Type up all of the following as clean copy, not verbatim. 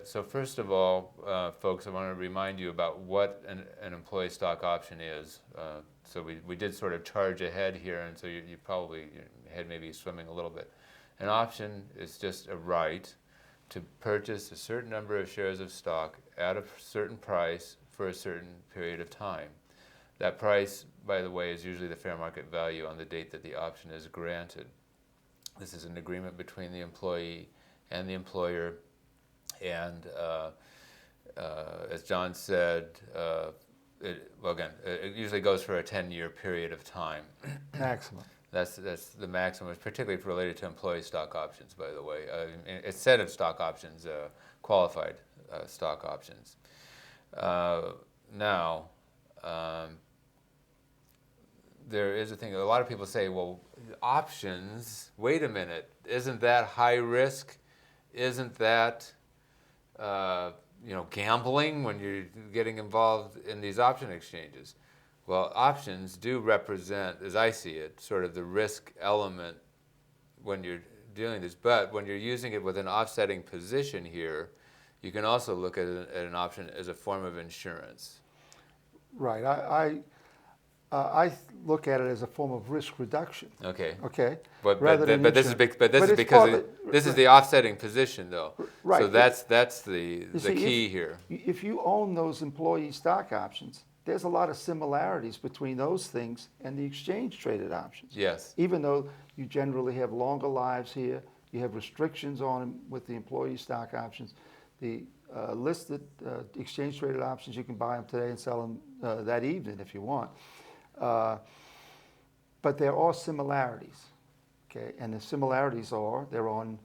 So first of all, folks, I want to remind you about what an employee stock option is. So we did sort of charge ahead here, and so you probably, your head may be swimming a little bit. An option is just a right to purchase a certain number of shares of stock at a certain price for a certain period of time. That price, by the way, is usually the fair market value on the date that the option is granted. This is an agreement between the employee and the employer, and as John said, it usually goes for a 10-year period of time. Maximum. That's the maximum. It's particularly related to employee stock options, by the way. Incentive stock options, qualified stock options. Now, there is a thing. A lot of people say, "Well, options. Wait a minute. Isn't that high risk? Isn't that gambling when you're getting involved in these option exchanges?" Well, options do represent, as I see it, sort of the risk element when you're doing this. But when you're using it with an offsetting position here, you can also look at an option as a form of insurance. Right. I look at it as a form of risk reduction. Okay. Okay. But this is it's because this is the offsetting position, though. Right. So that's the see, key here. If you own those employee stock options, there's a lot of similarities between those things and the exchange-traded options. Yes. Even though you generally have longer lives here, you have restrictions on them with the employee stock options. The listed exchange-traded options, you can buy them today and sell them that evening if you want. But there are similarities, okay? And the similarities are they're on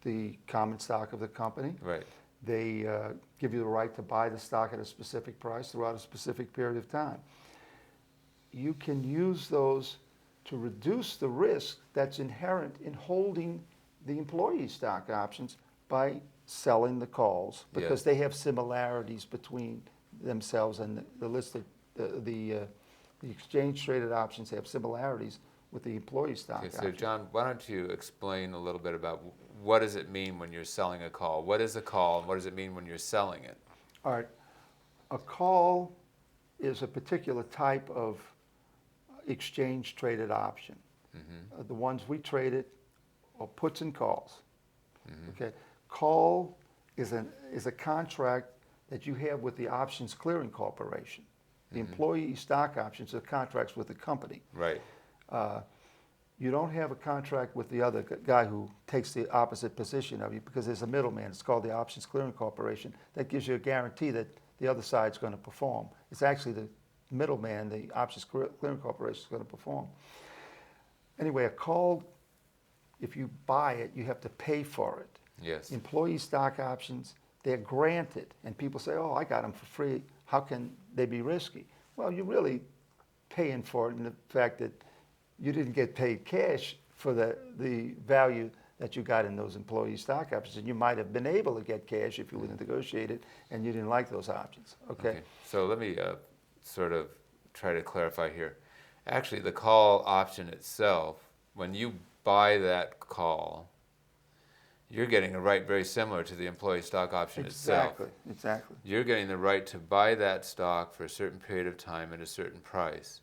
the common stock of the company. Right. They give you the right to buy the stock at a specific price throughout a specific period of time. You can use those to reduce the risk that's inherent in holding the employee stock options by selling the calls, because they have similarities between themselves and the listed, the exchange-traded options have similarities with the employee stock options. So John, why don't you explain a little bit about what does it mean when you're selling a call? What is a call, and what does it mean when you're selling it? All right. A call is a particular type of exchange-traded option. Mm-hmm. The ones we traded are puts and calls. Mm-hmm. Okay. Call is a contract that you have with the Options Clearing Corporation. The employee stock options are contracts with the company. Right. You don't have a contract with the other guy who takes the opposite position of you, because there's a middleman. It's called the Options Clearing Corporation. That gives you a guarantee that the other side's going to perform. It's actually the middleman, the Options Clearing Corporation, is going to perform. Anyway, a call, if you buy it, you have to pay for it. Yes. Employee stock options, they're granted. And people say, "Oh, I got them for free. How can they be risky?" Well, you're really paying for it in the fact that you didn't get paid cash for the value that you got in those employee stock options. And you might have been able to get cash if you would have negotiated and you didn't like those options. Okay. So let me sort of try to clarify here. Actually, the call option itself, when you buy that call, you're getting a right very similar to the employee stock option itself. Exactly. You're getting the right to buy that stock for a certain period of time at a certain price.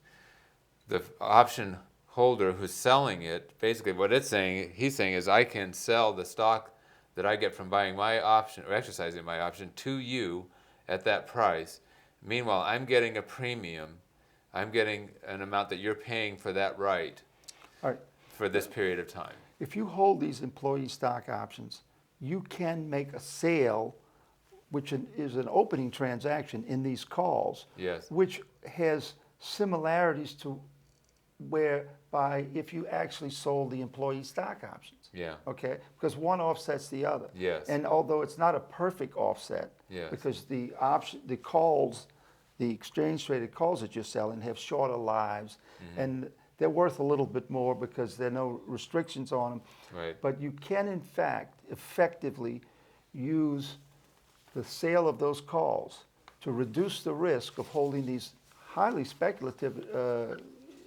The option holder who's selling it, basically what he's saying is, I can sell the stock that I get from buying my option or exercising my option to you at that price. Meanwhile, I'm getting a premium. I'm getting an amount that you're paying for that right. All right. For this period of time. If you hold these employee stock options, you can make a sale, which is an opening transaction in these calls, yes, which has similarities to whereby if you actually sold the employee stock options. Yeah. Okay? Because one offsets the other. Yes. And although it's not a perfect offset, yes, because the exchange-traded calls that you're selling have shorter lives, and they're worth a little bit more because there are no restrictions on them. Right. But you can, in fact, effectively use the sale of those calls to reduce the risk of holding these highly speculative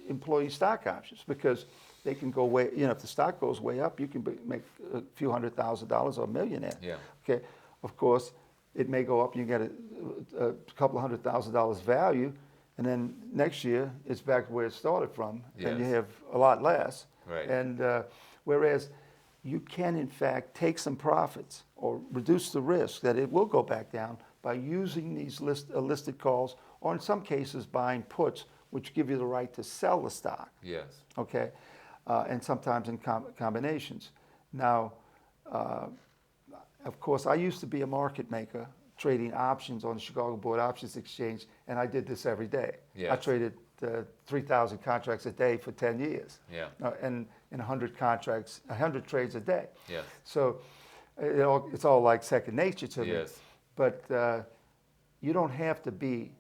employee stock options, because they can go way, if the stock goes way up, you can make a few $100,000 or a millionaire. Yeah. Okay. of course, it may go up. You get a couple of $100,000 value, and then next year it's back where it started from, and you Yes. have a lot less. Right. And whereas you can, in fact, take some profits or reduce the risk that it will go back down by using these listed calls, or in some cases buying puts, which give you the right to sell the stock. Yes. Okay, and sometimes in combinations. Now, of course, I used to be a market maker trading options on the Chicago Board Options Exchange, and I did this every day. Yes. I traded 3,000 contracts a day for 10 years. Yeah. And 100 contracts, 100 trades a day. Yes. So it's all like second nature to me. Yes. But you don't have to be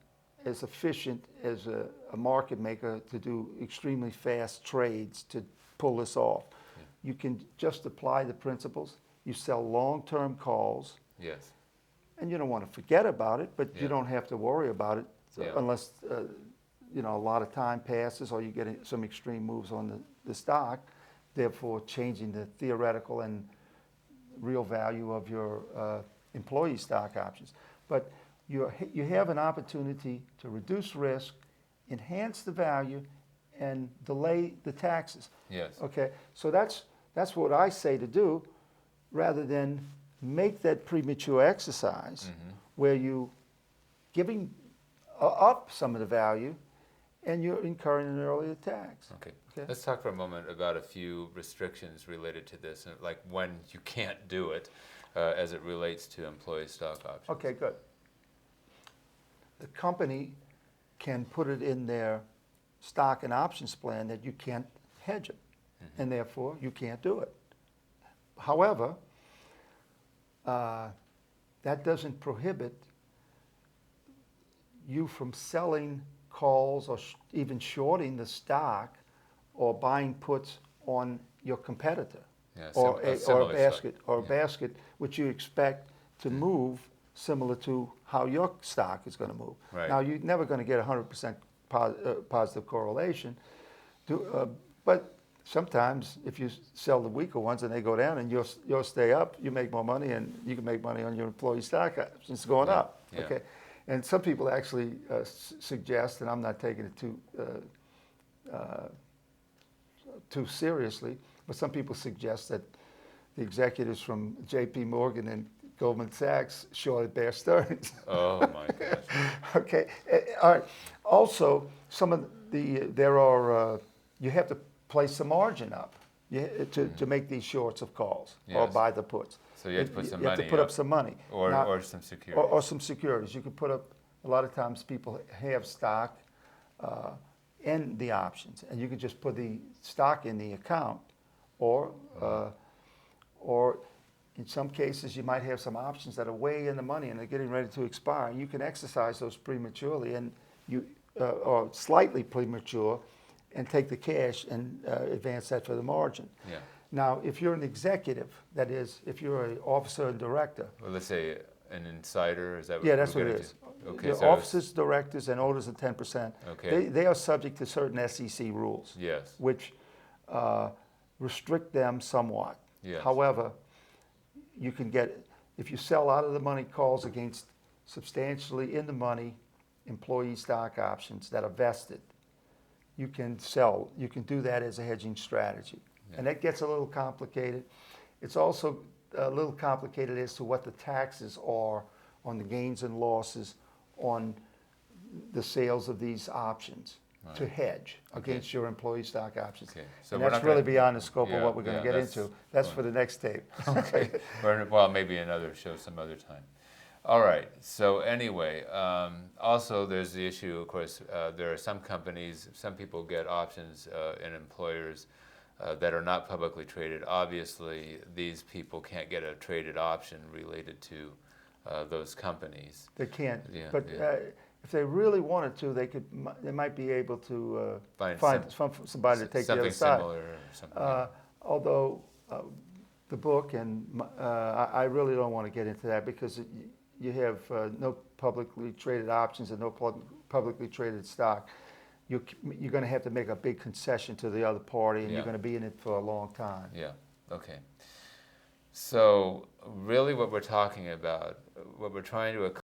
as efficient as a market maker to do extremely fast trades to pull this off. Yeah. You can just apply the principles. You sell long-term calls, Yes. and you don't want to forget about it, but Yeah. you don't have to worry about it Yeah. unless a lot of time passes or you get some extreme moves on the stock, therefore changing the theoretical and real value of your employee stock options. But you have an opportunity to reduce risk, enhance the value, and delay the taxes. Yes. Okay, so that's what I say to do, rather than make that premature exercise where you giving up some of the value and you're incurring an earlier tax. Okay. Okay. Let's talk for a moment about a few restrictions related to this, and like when you can't do it as it relates to employee stock options. Okay, good. The company can put it in their stock and options plan that you can't hedge it, and therefore you can't do it. However, that doesn't prohibit you from selling calls or even shorting the stock or buying puts on your competitor, Yeah, or a a similar basket, stock. or a Yeah. basket which you expect to move similar to how your stock is going to move. Right. Now, you're never going to get 100% positive correlation, but sometimes if you sell the weaker ones and they go down and yours stay up, you make more money, and you can make money on your employee stock options going Yeah, up. yeah. Okay, and some people actually suggest, and I'm not taking it too seriously, but some people suggest that the executives from J.P. Morgan and Goldman Sachs shorted Bear Stearns. Oh my gosh. Okay, all right. Also, some of you have to place some margin up to make these shorts of calls or Yes. buy the puts. So you have to put some You have money to put up up. some money. Or Now- or some security. or some securities. You could put up, a lot of times people have stock in the options, and you could just put the stock in the account, or in some cases you might have some options that are way in the money and they're getting ready to expire. You can exercise those prematurely, and or slightly premature, and take the cash and advance that for the margin. Yeah. Now, if you're an executive, that is, if you're an officer and director, Well, let's say an insider. Is that what yeah, that's we're what it gonna is. do? Okay. The So officers, directors, and owners of 10%, Okay. they are subject to certain SEC rules, Yes. which restrict them somewhat. Yes. However, you can get, if you sell out of the money calls against substantially in the money employee stock options that are vested, you can do that as a hedging strategy. Yeah. And that gets a little complicated. It's also a little complicated as to what the taxes are on the gains and losses on the sales of these options to hedge against your employee stock options. Okay. So And we're that's not really gonna- beyond the scope of yeah, what we're going to yeah, get that's into. That's fine. for the next tape. Okay. Well, maybe another show some other time. All right. So anyway, also there's the issue, of course, there are some companies, some people get options in employers that are not publicly traded. Obviously, these people can't get a traded option related to those companies. They can't. Yeah, But yeah. if they really wanted to, they might be able to Find somebody to take the something other side. similar or something. Although the book, and I really don't want to get into that, because you have no publicly traded options and no publicly traded stock. You're going to have to make a big concession to the other party, and Yeah. you're going to be in it for a long time. Yeah. Okay. So really what we're talking about, what we're trying to accomplish